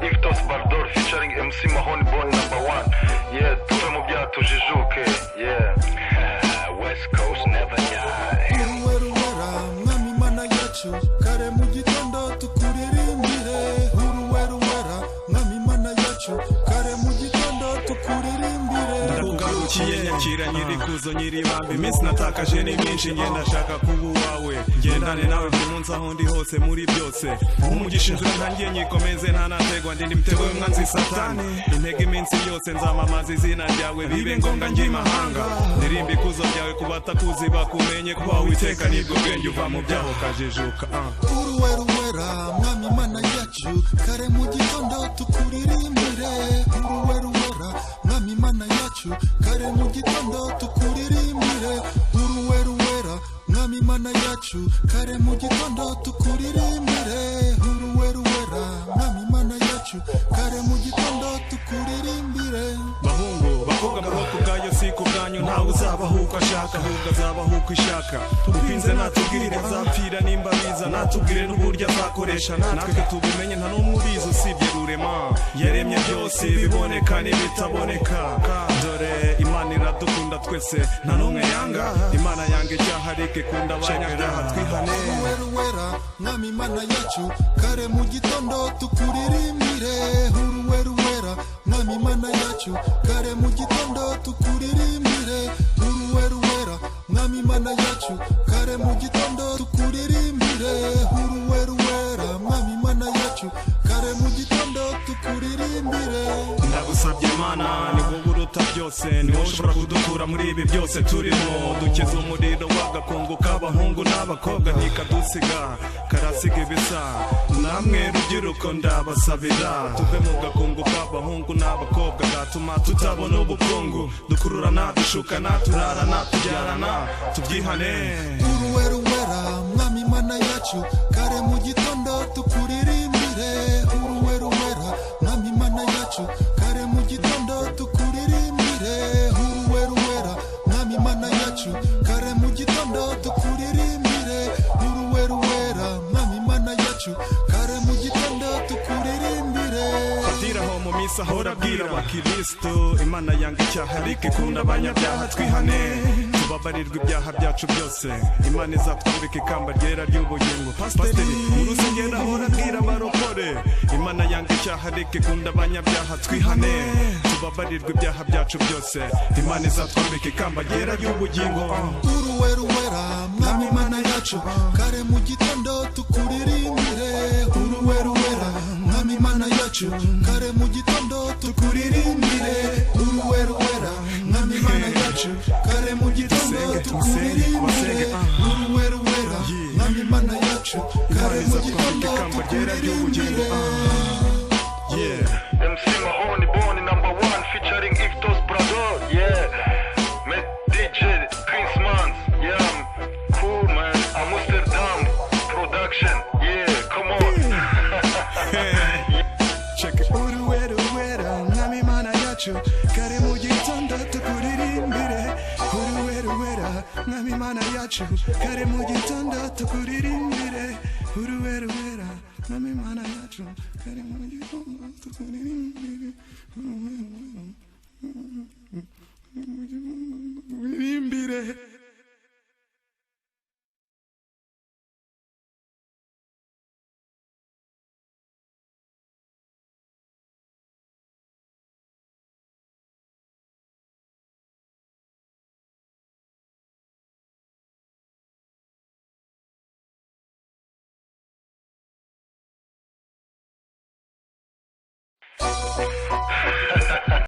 Ivtos Bardor featuring MC Mahoney Boy #1. Yeah, tuve mu byaha tujijuke. Yeah, West Coast never die. Uruweruwera mwami mana yacu kare mu gitondo tukuririmbire. Uruweruwera mwami mana yacu kare mu gitondo tukuririmbire. Ndakugarukiye nyakira nyiri kuzo nyiri bambi iminsi natakaje ni myinshi ngenda shaka kuba uwawe ngendane nawe buri munsi aho ndi hose muri byose umugisha inzira ntangiye nyikomeze ntanategwa ndi mutego w'umwanzi satani intege iminsi yose nzamamaza izina ryawe bibe ngombwa njye imahanga ndirimba ikuzo ryawe ku batakuzi bakumenye kuba witeka nibwo bwenge uva mu byaho kajijuka. Uruweruwera mwami mana yacu kare mu gitondo tukuririmbire. Uruweruwera mwami mana yacu kare mu gitondo tukuririmbire. Uruweruwera mwami mana yacu kare mu gitondo tukuririmbire. Uruweruwera mwami mana yacu kare mu gitondo tukuririmbire. Bahungu bakobwa amaboko bwayo si ku bwanyu ntawe uzabaho uko ashaka ahubwo azabaho uko ishaka tupinze natubwirire azapfira nimba biza natubwire n'uburyo azakoresha natwe tubimenye nta n'umwe ubizi usibye rurema yaremye byose biboneka n'ibitaboneka dore Imana iradukunda twese nta n'umwe yanga Imana yanga icyaha ariko ikunda abanyabyaha twihane. Uruweruwera mwami mana yacu kare mu gitondo tukuririmbire. Uruweruwera mwami mana yacu kare mu gitondo tukuririmbire. Uruweruwera mwami mana yacu kare mu gitondo tukuririmbire. Uruweruwera mwami mana yacu kare mu gitondo tukuririmbire. Ndagusabye Mana ni wowe uruta byose ni wowe ushobora kudukura muri ibi byose turimo dukiza umuriro w'agakungu k'abahungu n'abakobwa ntikadusiga karasiga ibisa namwe rubyiruko ndabasabira tuve mu gakungu k'abahungu n'abakobwa gatuma tutabona ubukungu dukururana dushukana turarana tubyarana tubyihane. Uruweruwera mwami mana yacu kare mu gitondo tukuririmbire. Uruweruwera mwami mana yacu kare mu gitondo tukuririmbire. Uruweruwera mwami mana yacu kare mu gitondo tukuririmbire. Uruweruwera mwami mana yacu kare mu gitondo tukuririmbire. Fatiraho mu misa ahora abwira abakristo Imana yanga icyaha ariko ikunda abanyabyaha twihane tubabarirwa ibyaha byacu byose Imana izatwambika ikamba ryera ry'ubugingo. Pasiteri mu rusengero ahora abwira abarokore Imana yanga icyaha ariko ikunda abanyabyaha twihane tubabarirwa ibyaha byacu byose Imana izatwambika ikamba ryera ry'ubugingo. Uruweruwera mwami mana yacu kare mu gitondo tukuririmbire. Uruweruwera mwami mana yacu kare mu gitondo tukuririmbire. Uruweruwera mwami mana yacu kare mu gitondo tukuririmbire. Uruweruwera mwami mana yacu kare mu gitondo tukuririmbire. MC Mahoney Boy #1 featuring Ivtos Bardor. Yeah, met DJ Prince. Yeah, cool man. Amsterdam production. Yeah, come on. Check it. Uruweruwera mwami mana yacu kare mu gitondo tukuririmbire. Uruweruwera mwami mana yacu kare mu gitondo tukuririmbire. Uruweruwera mwami mana yacu kare mu gitondo tukuririmbire. Uruweruwera